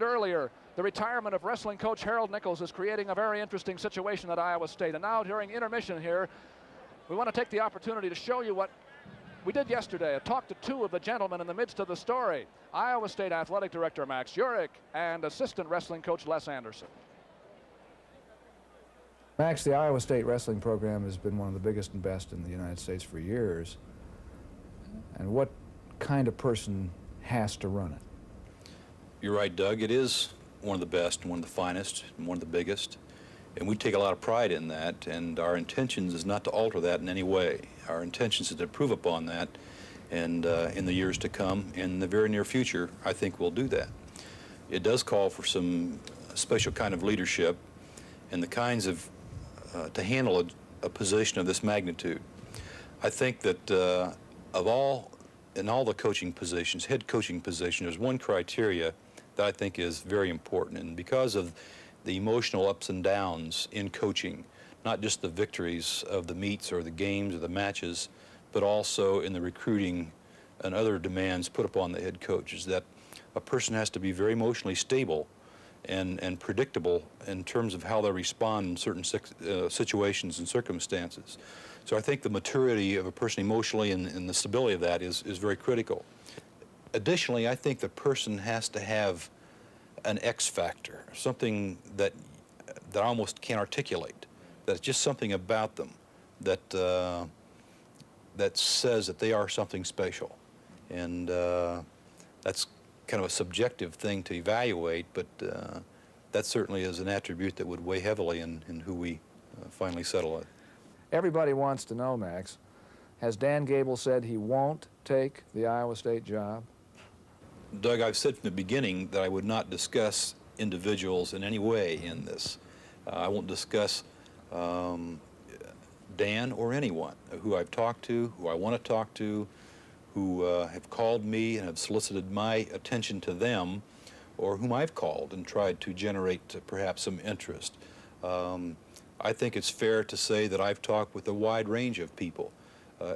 Earlier, the retirement of wrestling coach Harold Nichols is creating a very interesting situation at Iowa State. And now during intermission here, we want to take the opportunity to show you what we did yesterday. I talked to two of the gentlemen in the midst of the story. Iowa State Athletic Director Max Urick and assistant wrestling coach Les Anderson. Max, the Iowa State wrestling program has been one of the biggest and best in the United States for years. And what kind of person has to run it? You're right, Doug. It is one of the best, one of the finest, and one of the biggest. And we take a lot of pride in that, and our intentions is not to alter that in any way. Our intentions is to improve upon that, and in the years to come, in the very near future, I think we'll do that. It does call for some special kind of leadership and the kinds of, to handle a position of this magnitude. I think that in all the coaching positions, head coaching positions, there's one criteria that I think is very important, and because of the emotional ups and downs in coaching, not just the victories of the meets or the games or the matches, but also in the recruiting and other demands put upon the head coach, is that a person has to be very emotionally stable and predictable in terms of how they respond in certain situations and circumstances. So I think the maturity of a person emotionally and the stability of that is very critical. Additionally, I think the person has to have an X factor, something that I almost can't articulate, that's just something about them that that says that they are something special. And that's kind of a subjective thing to evaluate, but that certainly is an attribute that would weigh heavily in who we finally settle on. Everybody wants to know, Max, has Dan Gable said he won't take the Iowa State job? Doug, I've said from the beginning that I would not discuss individuals in any way in this. I won't discuss Dan or anyone who I've talked to, who I want to talk to, who have called me and have solicited my attention to them, or whom I've called and tried to generate perhaps some interest. I think it's fair to say that I've talked with a wide range of people.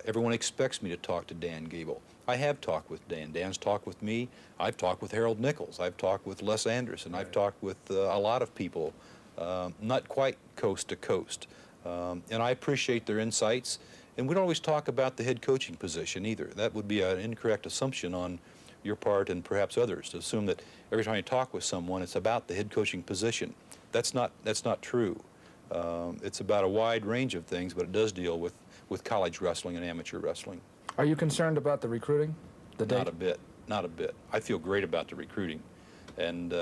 Everyone expects me to talk to Dan Gable. I have talked with Dan. Dan's talked with me. I've talked with Harold Nichols. I've talked with Les Anderson. I've talked with a lot of people, not quite coast to coast. And I appreciate their insights. And we don't always talk about the head coaching position either. That would be an incorrect assumption on your part and perhaps others, to assume that every time you talk with someone, it's about the head coaching position. That's not true. It's about a wide range of things, but it does deal with college wrestling and amateur wrestling. Are you concerned about the recruiting? Not a bit, not a bit. I feel great about the recruiting, and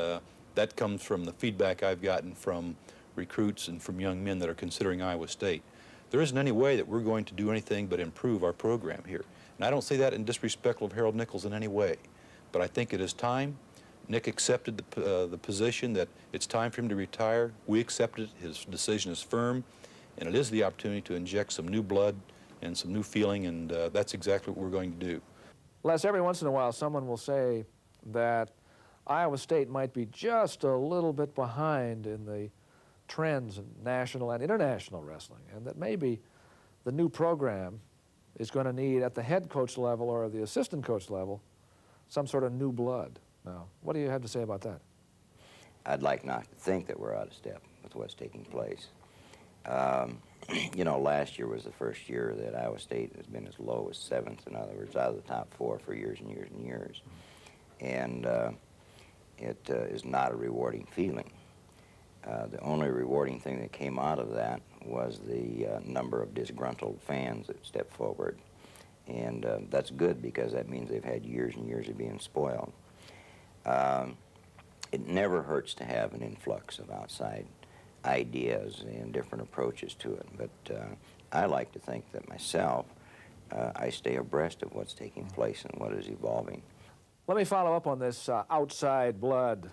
that comes from the feedback I've gotten from recruits and from young men that are considering Iowa State. There isn't any way that we're going to do anything but improve our program here. And I don't say that in disrespect of Harold Nichols in any way, but I think it is time. Nick accepted the position that it's time for him to retire. We accepted it. His decision is firm, and it is the opportunity to inject some new blood and some new feeling, and that's exactly what we're going to do. Les, every once in a while someone will say that Iowa State might be just a little bit behind in the trends in national and international wrestling, and that maybe the new program is going to need, at the head coach level or the assistant coach level, some sort of new blood. Now, what do you have to say about that? I'd like not to think that we're out of step with what's taking place. You know, last year was the first year that Iowa State has been as low as 7th, in other words, out of the top 4 for years and years and years. And it is not a rewarding feeling. The only rewarding thing that came out of that was the number of disgruntled fans that stepped forward. And that's good, because that means they've had years and years of being spoiled. It never hurts to have an influx of outside ideas and different approaches to it, but I like to think that myself, I stay abreast of what's taking place and what is evolving. Let me follow up on this outside blood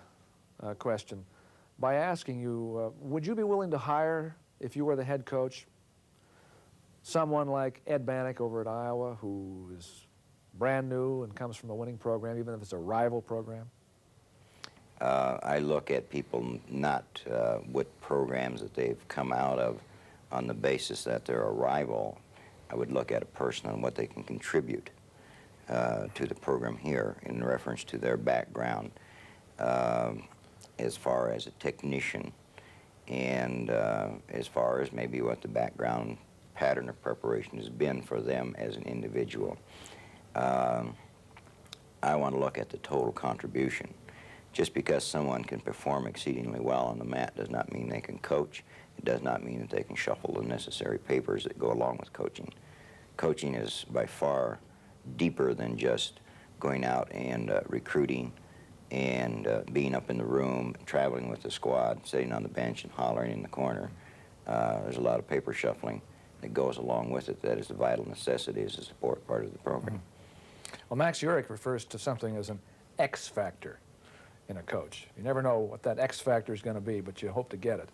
question by asking you, would you be willing to hire, if you were the head coach, someone like Ed Bannock over at Iowa, who is brand new and comes from a winning program, even if it's a rival program? I look at people not what programs that they've come out of on the basis that they're a rival. I would look at a person and what they can contribute to the program here in reference to their background. as far as a technician, and as far as maybe what the background pattern of preparation has been for them as an individual. I want to look at the total contribution. Just because someone can perform exceedingly well on the mat does not mean they can coach. It does not mean that they can shuffle the necessary papers that go along with coaching. Coaching is by far deeper than just going out and recruiting and being up in the room, traveling with the squad, sitting on the bench and hollering in the corner. There's a lot of paper shuffling that goes along with it. That is a vital necessity as a support part of the program. Mm-hmm. Well, Max Urick refers to something as an X factor in a coach. You never know what that X factor is going to be, but you hope to get it.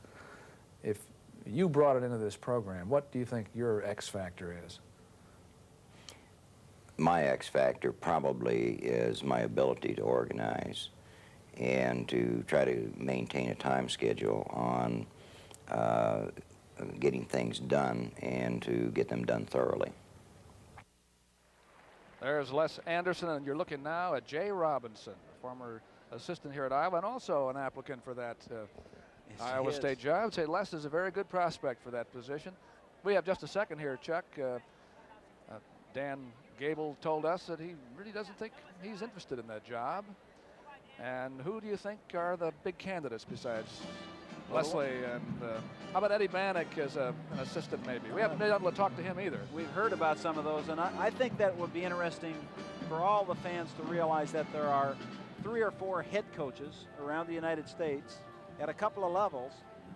If you brought it into this program, what do you think your X factor is? My X factor probably is my ability to organize and to try to maintain a time schedule on getting things done and to get them done thoroughly. There's Les Anderson, and you're looking now at Jay Robinson, former assistant here at Iowa, and also an applicant for that Iowa State job. I would say Les is a very good prospect for that position. We have just a second here, Chuck. Dan Gable told us that he really doesn't think he's interested in that job. And who do you think are the big candidates besides Leslie and how about Eddie Bannock as an assistant maybe? We haven't been able to talk to him either. We've heard about some of those, and I think that would be interesting for all the fans to realize that there are 3 or 4 head coaches around the United States at a couple of levels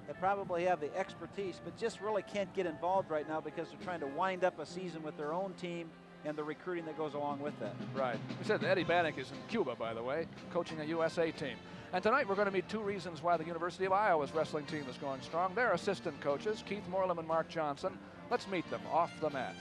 that probably have the expertise but just really can't get involved right now because they're trying to wind up a season with their own team and the recruiting that goes along with that. Right. We said that Eddie Bannock is in Cuba, by the way, coaching a USA team. And tonight we're going to meet 2 reasons why the University of Iowa's wrestling team is going strong. Their assistant coaches, Keith Morlam and Mark Johnson. Let's meet them off the mat.